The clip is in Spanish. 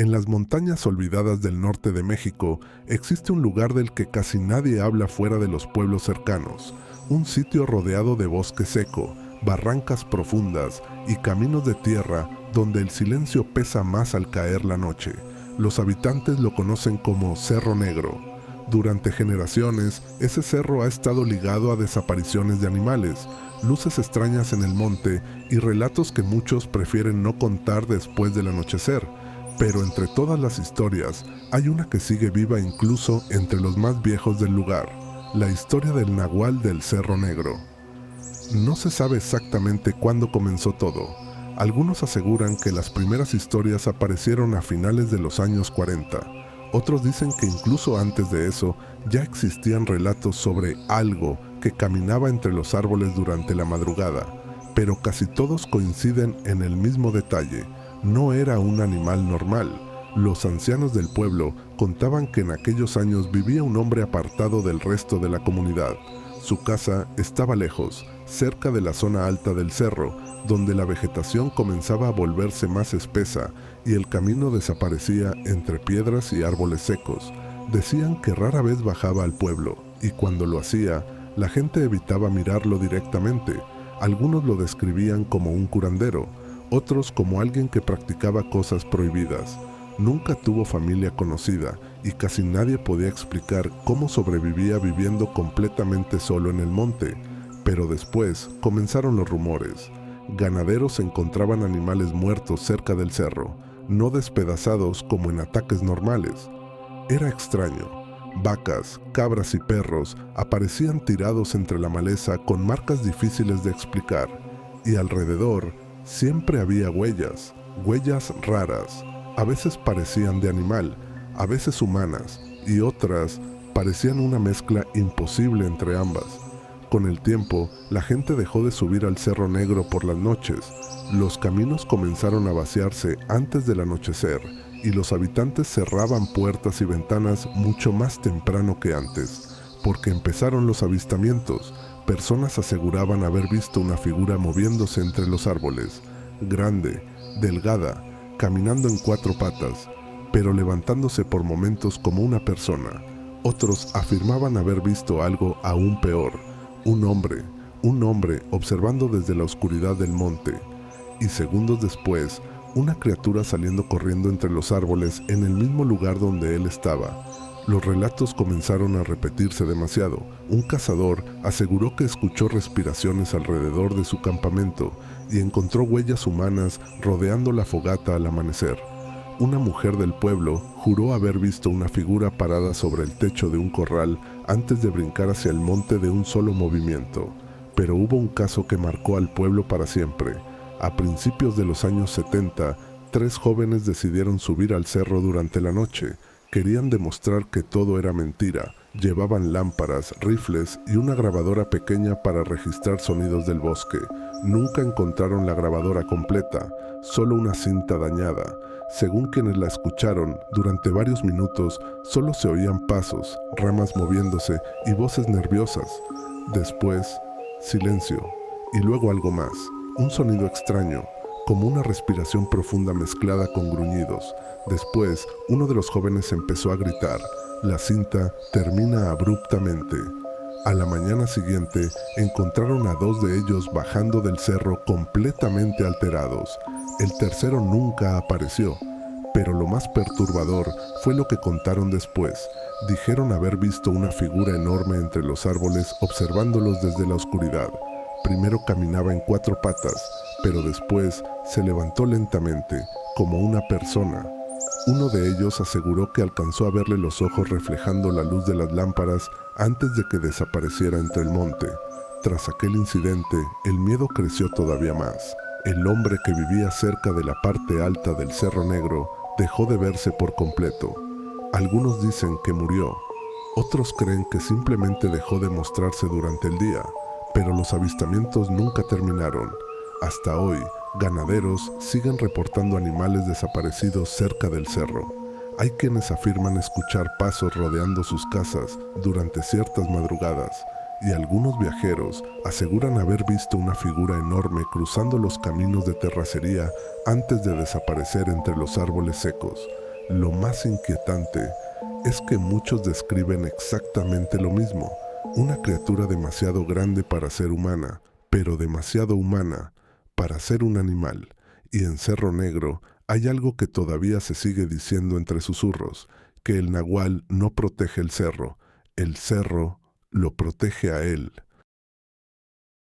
En las montañas olvidadas del norte de México existe un lugar del que casi nadie habla fuera de los pueblos cercanos, un sitio rodeado de bosque seco, barrancas profundas y caminos de tierra donde el silencio pesa más al caer la noche. Los habitantes lo conocen como Cerro Negro. Durante generaciones, ese cerro ha estado ligado a desapariciones de animales, luces extrañas en el monte y relatos que muchos prefieren no contar después del anochecer. Pero entre todas las historias, hay una que sigue viva incluso entre los más viejos del lugar, la historia del Nahual del Cerro Negro. No se sabe exactamente cuándo comenzó todo. Algunos aseguran que las primeras historias aparecieron a finales de los años 40. Otros dicen que incluso antes de eso ya existían relatos sobre algo que caminaba entre los árboles durante la madrugada, pero casi todos coinciden en el mismo detalle: no era un animal normal. Los ancianos del pueblo contaban que en aquellos años vivía un hombre apartado del resto de la comunidad. Su casa estaba lejos, cerca de la zona alta del cerro, donde la vegetación comenzaba a volverse más espesa y el camino desaparecía entre piedras y árboles secos. Decían que rara vez bajaba al pueblo, y cuando lo hacía, la gente evitaba mirarlo directamente. Algunos lo describían como un curandero, otros como alguien que practicaba cosas prohibidas. Nunca tuvo familia conocida y casi nadie podía explicar cómo sobrevivía viviendo completamente solo en el monte. Pero después comenzaron los rumores. Ganaderos encontraban animales muertos cerca del cerro, no despedazados como en ataques normales. Era extraño. Vacas, cabras y perros aparecían tirados entre la maleza con marcas difíciles de explicar, y alrededor siempre había huellas raras. A veces parecían de animal, a veces humanas, y otras parecían una mezcla imposible entre ambas. Con el tiempo, la gente dejó de subir al Cerro Negro por las noches. Los caminos comenzaron a vaciarse antes del anochecer, y los habitantes cerraban puertas y ventanas mucho más temprano que antes, porque empezaron los avistamientos. Personas aseguraban haber visto una figura moviéndose entre los árboles, grande, delgada, caminando en 4 patas, pero levantándose por momentos como una persona. Otros afirmaban haber visto algo aún peor, un hombre observando desde la oscuridad del monte, y segundos después, una criatura saliendo corriendo entre los árboles en el mismo lugar donde él estaba. Los relatos comenzaron a repetirse demasiado. Un cazador aseguró que escuchó respiraciones alrededor de su campamento y encontró huellas humanas rodeando la fogata al amanecer. Una mujer del pueblo juró haber visto una figura parada sobre el techo de un corral antes de brincar hacia el monte de un solo movimiento. Pero hubo un caso que marcó al pueblo para siempre. A principios de los años 70, 3 jóvenes decidieron subir al cerro durante la noche. Querían demostrar que todo era mentira. Llevaban lámparas, rifles y una grabadora pequeña para registrar sonidos del bosque. Nunca encontraron la grabadora completa, solo una cinta dañada. Según quienes la escucharon, durante varios minutos solo se oían pasos, ramas moviéndose y voces nerviosas. Después, silencio, y luego algo más, un sonido extraño, como una respiración profunda mezclada con gruñidos. Después, uno de los jóvenes empezó a gritar. La cinta termina abruptamente. A la mañana siguiente, encontraron a 2 de ellos bajando del cerro completamente alterados. El tercero nunca apareció, pero lo más perturbador fue lo que contaron después. Dijeron haber visto una figura enorme entre los árboles observándolos desde la oscuridad. Primero caminaba en 4 patas, pero después se levantó lentamente, como una persona. Uno de ellos aseguró que alcanzó a verle los ojos reflejando la luz de las lámparas antes de que desapareciera entre el monte. Tras aquel incidente, el miedo creció todavía más. El hombre que vivía cerca de la parte alta del Cerro Negro dejó de verse por completo. Algunos dicen que murió, otros creen que simplemente dejó de mostrarse durante el día, pero los avistamientos nunca terminaron. Hasta hoy, ganaderos siguen reportando animales desaparecidos cerca del cerro. Hay quienes afirman escuchar pasos rodeando sus casas durante ciertas madrugadas, y algunos viajeros aseguran haber visto una figura enorme cruzando los caminos de terracería antes de desaparecer entre los árboles secos. Lo más inquietante es que muchos describen exactamente lo mismo, una criatura demasiado grande para ser humana, pero demasiado humana para ser un animal. Y en Cerro Negro hay algo que todavía se sigue diciendo entre susurros, que el nahual no protege el cerro lo protege a él.